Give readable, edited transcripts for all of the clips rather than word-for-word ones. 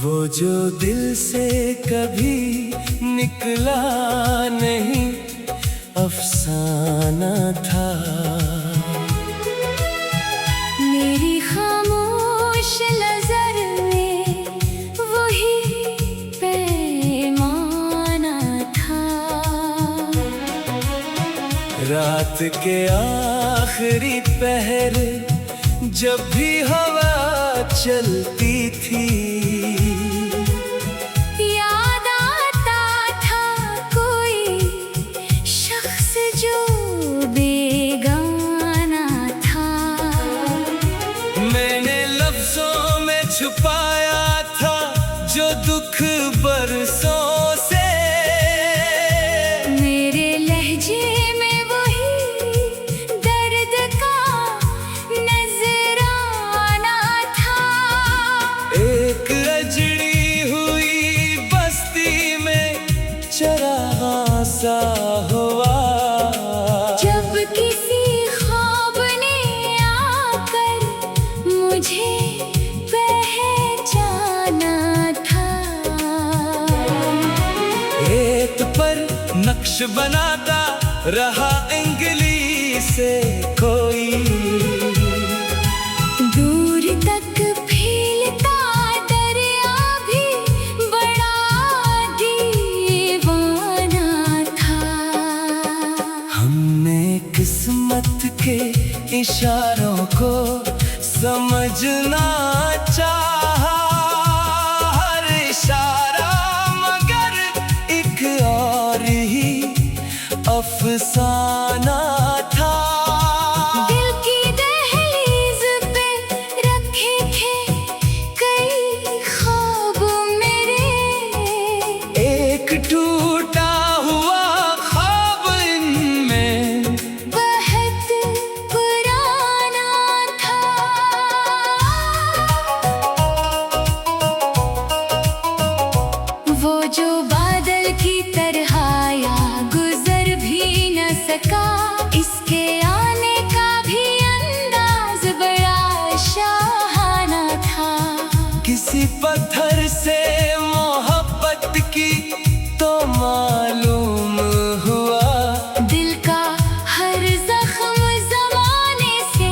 वो जो दिल से कभी निकला नहीं, अफसाना था। मेरी खामोश नजर में वही पैमाना था। रात के आखिरी पहर जब भी हवा चलती थी, याद आता था कोई शख्स जो बेगाना था। मैंने लफ्जों में छुपाया था जो दुख बरसों से। मेरे लहजे में वही दर्द का नजराना था। एक अजड़ी हुई बस्ती में चरागा सा हुआ। जब किसी ख्वाब ने आकर मुझे पहचाना था। रेत पर नक्श बनाता रहा इंगली से कोई, दूर तक फैलता दरिया भी बड़ा दीवाना था। हमने किस्मत के इशारों को समझना चाहा, हर इशारा मगर एक और ही अफसाना था। दिल की दहलीज पे रखे थे कई ख्वाब मेरे। एक टूटा हुआ ख्वाब इनमें बहुत पुराना था। वो जो बादल की तरह आया गुजर भी न सका, इसके आने का भी अंदाज बड़ा शाहाना था। किसी पत्थर से मोहब्बत की तो मालूम हुआ, दिल का हर जख्म ज़माने से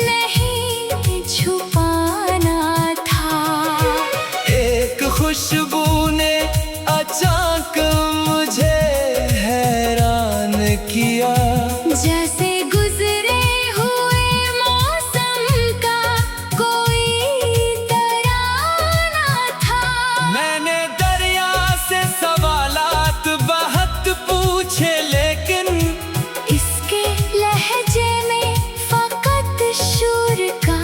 नहीं छुपाना था। एक खुशबू ने अचानक मुझे हैरान किया। जैसे गुजरे हुए मौसम का कोई तराना था। मैंने दरिया से सवालात बहुत पूछे, लेकिन इसके लहजे में फकत शूर का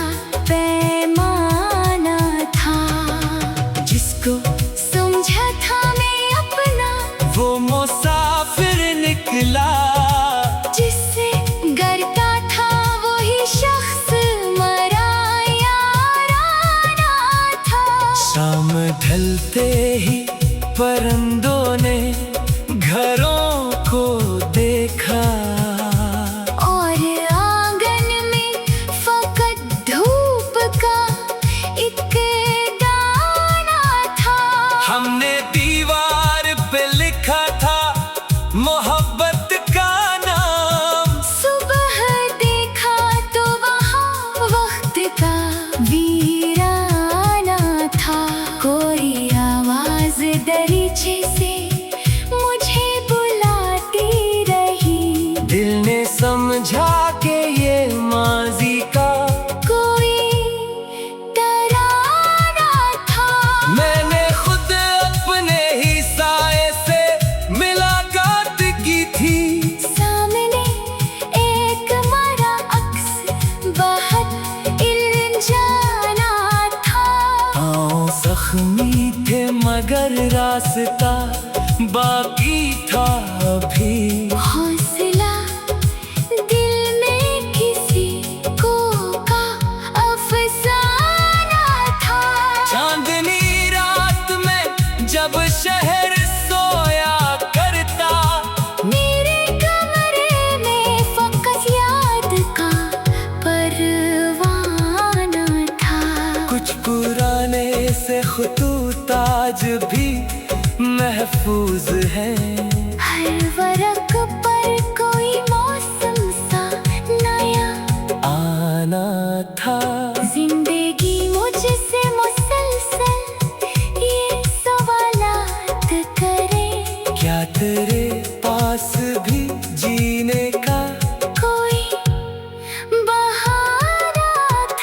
पैमाना था। जिसको समझा था मैं अपना वो मुसाफिर निकला। जिससे डरता था वही शख्स मरा याराना था। शाम ढलते ही परिंदों ने घरों को देखा, और आंगन में फकत धूप का एक दाना था। हमने दीवार पे लिखा था मोहब्बत का नाम। सुबह देखा तो वहाँ वक्त का वीराना था। कोई आवाज दरीचे से मुझे बुलाती रही। दिल ने समझा कि ये माजी का कोई तराना था। मैंने खुद अपने ही साए से मुलाकात की थी। सामने एक मरा अक्स बहुत इल्जाना था। पाँव जख्मी थे मगर रास्ता बाकी था अभी। हौसला दिल में किसी को का अफसाना था। चांदनी रात में जब शहर सोया करता, मेरे कमरे में फकत याद का परवाना था। कुछ पुराने से खुतूत आज भी महफूज है। हर वरक पर कोई मौसम सा नया आना था। जिंदगी मुझसे मुसलसल ये सवालात करे, क्या तेरे पास भी जीने का कोई बहाना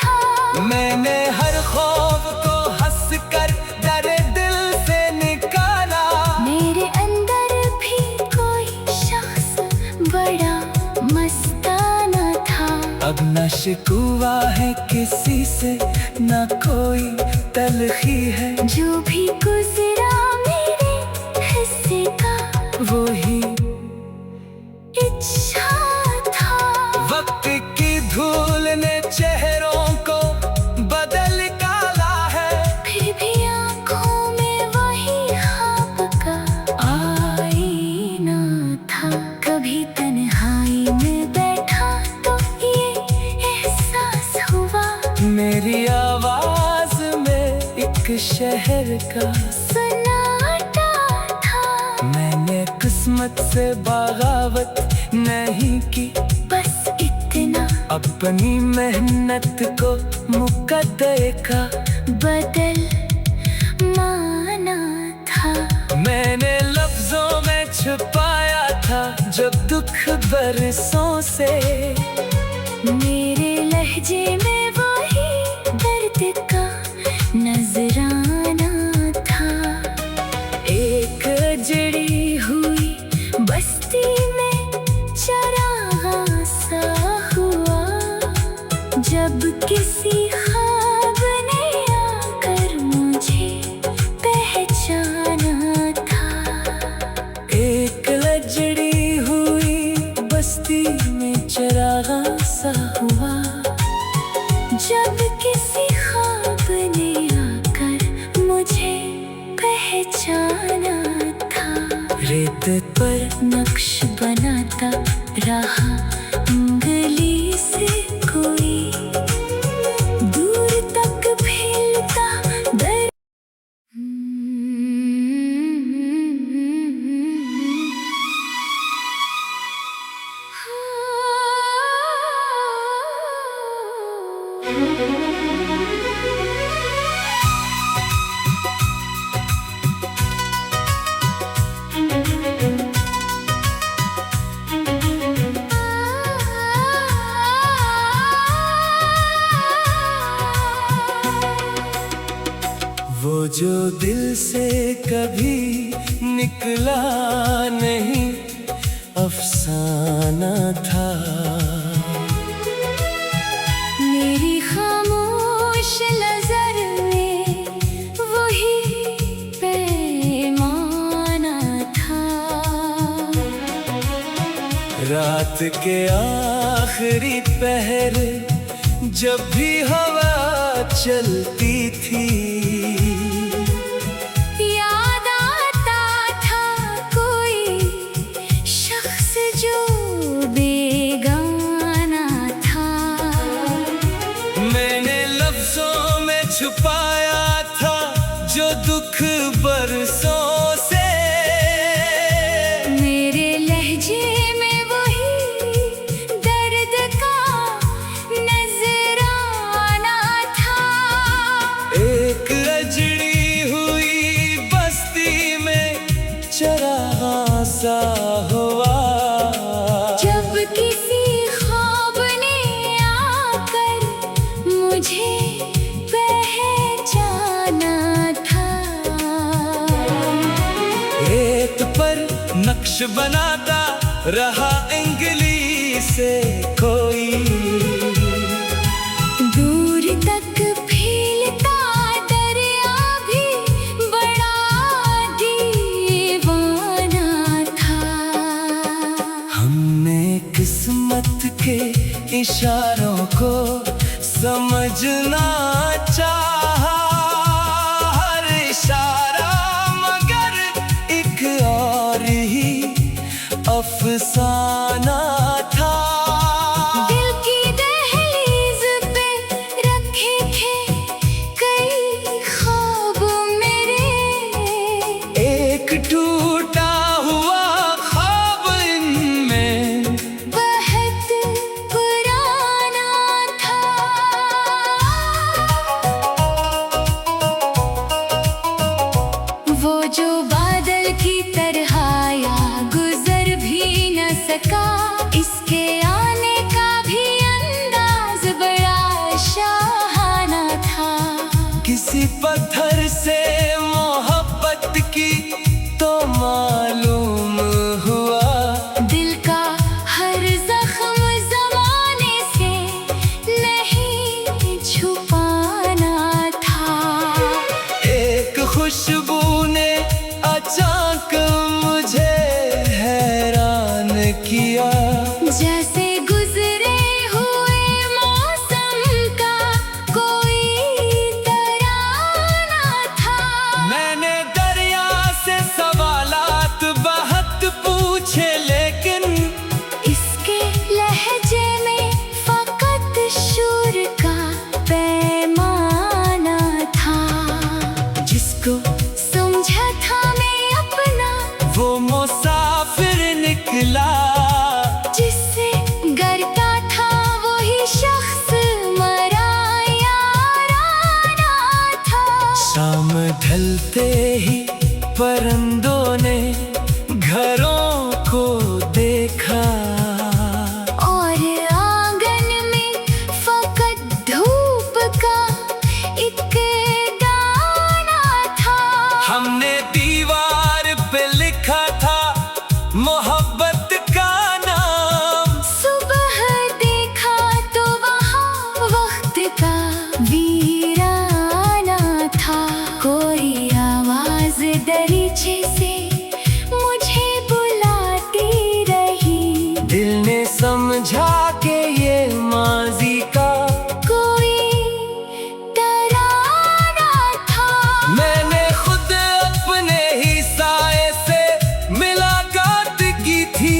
था। मैंने हर खौफ को हंस कर डरे दिल से निकाला। मेरे अंदर भी कोई शख्स बड़ा मस्ताना था। अब न शिकवा है किसी से, न कोई तलखी है। जो भी गुजरा मेरे हिस्से का वही इच्छा था। वक्त की धूल ने चेहरों को बदल काला है। फिर भी आँखों में वही ख्वाब का आईना था। कभी तन्हाई में बैठा तो ये एहसास हुआ, मेरी आवाज में एक शहर का सन्नाटा था। मैंने किस्मत से बगावत नहीं की, बस इतना अपनी मेहनत को मुकद्दर का बदल माना था। मैंने लफ्जों में छुपाया था जब दुख बरसों से। मेरे लहजे में वही दर्द का नजराना था। एक जड़ी हुई बस्ती में चरागा सा हुआ, जब किसी ख्वाब ने आकर मुझे पहचाना था। एक लजड़ी हुई बस्ती में चरागा सा हुआ, जब किसी ख्वाब ने आकर मुझे पहचाना था। रेत पर नक्श बनाता रहा उंगली से कोई, दूर तक फैलता दर। वो जो दिल से कभी निकला नहीं अफसाना था। मेरी खामोश नजर में वही पैमाना था। रात के आखिरी पहर जब भी हवा चलती थी, याद आता था कोई शख्स जो बेगाना था। मैंने लफ्जों में छुपाया था जो दुख बरसों से। मेरे लहजे में वही दर्द का नजराना था। एक अजड़ी हुई बस्ती में चरागा सा हुआ, जब किसी ख्वाब ने आकर मुझे पहचाना था। रेत पर नक्श बनाता रहा इंगली से कोई, दूर तक फैलता दरिया भी बड़ा दीवाना था। हमने किस्मत के इशारों को समझना चाहा, हर इशारा मगर एक और ही अफसाना था। दिल की दहलीज पे रखे थे कई ख्वाब मेरे की तो मालूम हुआ दिल का हर जख्म जमाने से नहीं छुपाना था। एक खुशबू ने अचानक मुझे हैरान किया, जैसे गुजरे हुए मौसम का कोई तराना था। मैंने दरिया से सवालात बहुत पूछे, लेकिन इसके लहजे में फकत शूर का पैमाना था। जिसको समझा था मैं अपना वो मुसाफिर निकला, जिससे डरता था वही शख्स मरा याराना था। शाम ढलते ही परिंदों ने घरों को देखा, और आंगन में फकत धूप का एक दाना था। हमने दीवार पे लिखा था मोहब्बत का नाम। सुबह देखा तो वहाँ वक्त का वीराना था। कोई आवाज दरीचे से मुझे बुलाती रही, दिल ने समझा कि ये माजी का कोई तराना था। मैंने खुद अपने ही साए से मुलाकात की थी।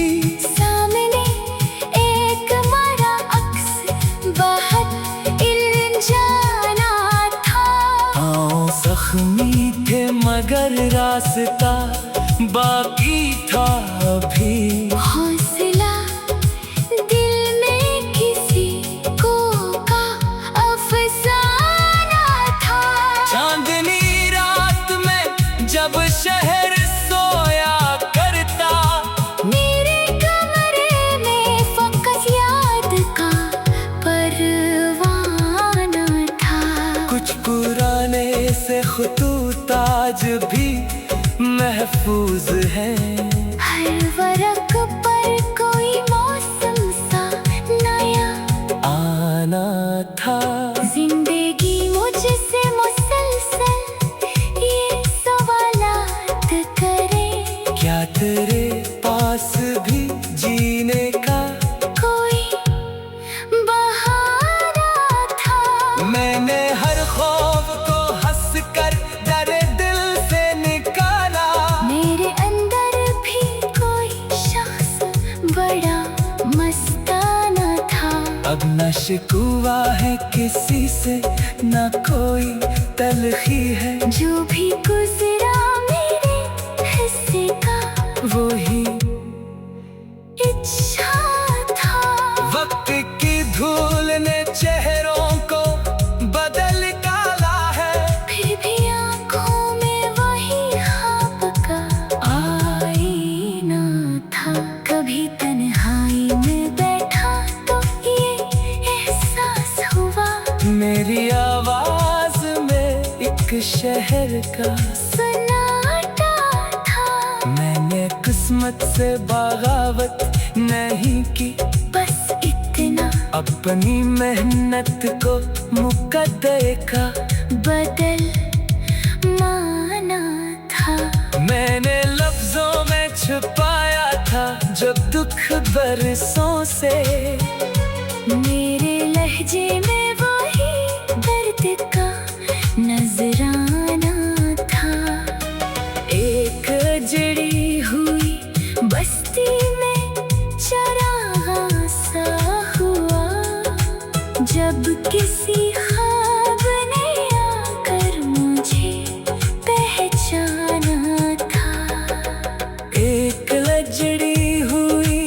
सामने एक मरा अक्स बहुत इल्जाना था। पाँव जख्मी थे मगर रास्ता बाकी था अभी। हौसला दिल में किसी को का अफसाना था। चांदनी रात में जब शहर सोया करता, मेरे कमरे में फकत याद का परवाना था। कुछ पुराने से खतूत आज भी महफूज हैं। हर वरक पर कोई मौसम सा नया आना था। जिंदगी मुझसे मुसलसल ये सवालात करे, क्या तेरे पास भी जीने का कोई बहाना था। मैंने हर खौफ को हंस कर डरे दिल से निकाला। मेरे अंदर भी कोई शख्स बड़ा मस्ताना था। अब न शिकवा है किसी से, न कोई तलखी है। जो भी गुजरा मेरे हिस्से का वही इच्छा था। वक्त की धूल ने चेहरों को बदल डाला है, फिर भी आंखों में वही ख्वाब का आईना था। कभी तन्हाई में बैठा तो ये एहसास हुआ, मेरी आवाज में एक शहर का सन्नाटा था। मैंने किस्मत से बगावत नहीं की, बस इतना अपनी मेहनत को मुकद्दर का बदल माना था। मैंने लफ्जों में छुपाया था जो दुख बरसों से। मेरे लहजे में वही दर्द का नजराना था। एक जड़ी हुई बस्ती में चरागा सा हुआ, जब किसी ख्वाब ने आकर मुझे पहचाना था। एक लजड़ी हुई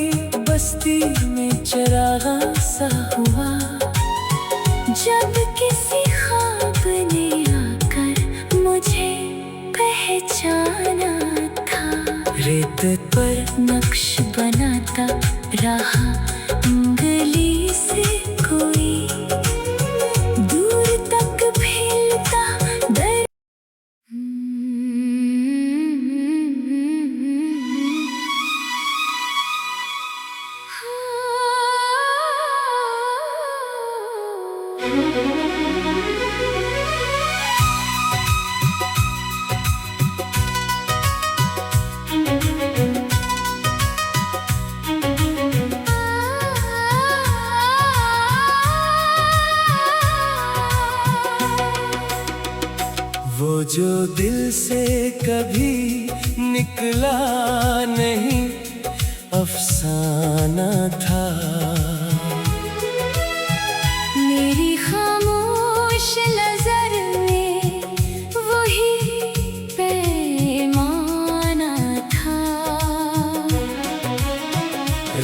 बस्ती में चरागा सा हुआ, जब किसी ख्वाब ने आकर मुझे पहचाना था। रेत पर नक्श बनाता रहा उंगली से कोई, दूर तक फैलता दर दिल से कभी निकला नहीं, अफसाना था। मेरी खामोश नजर में वही पैमाना था।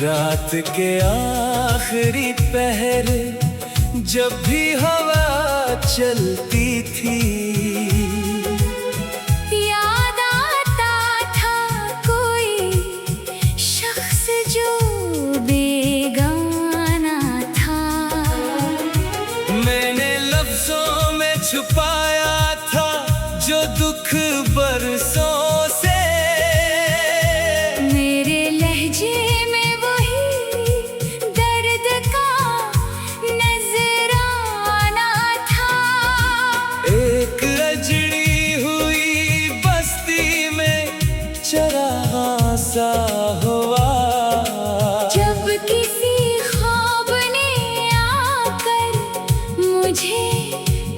रात के आखिरी पहर जब भी हवा चलती थी, याद आता था कोई शख्स जो बेगाना था। मैंने लफ्जों में छुपाया था जो दुख बरसों से। मेरे लहजे में वही दर्द का नजराना था। एक अजड़ी हुई बस्ती में चरागा सा हुआ, जब किसी ख्वाब ने आकर मुझे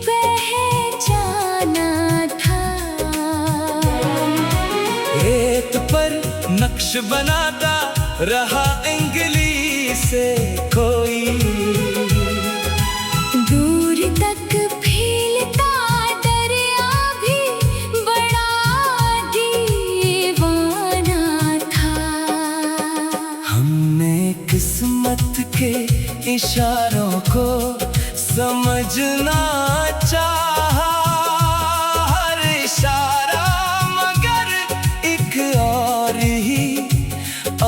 पहचाना था। रेत पर नक्श बनाता रहा इंगली से कोई, दूर तक फैलता दरिया भी बड़ा दीवाना था। हमने किस्मत के इशारों को समझना चाहा, हर इशारा मगर एक और ही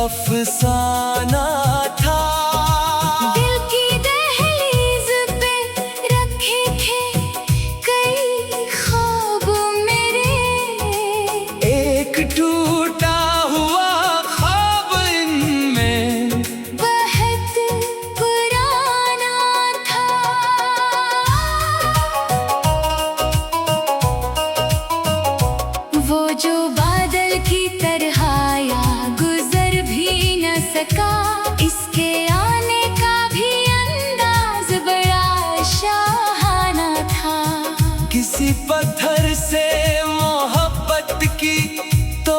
अफसाना था। दिल की दहलीज पे रखे थे कई ख्वाब मेरे, एक टूटा हुआ ख्वाब इनमें बहुत पुराना था। वो जो बादल की तरह आया गुजर भी न सका, इसके आने का भी अंदाज बड़ा शाहाना था। किसी पत्थर से मोहब्बत की तो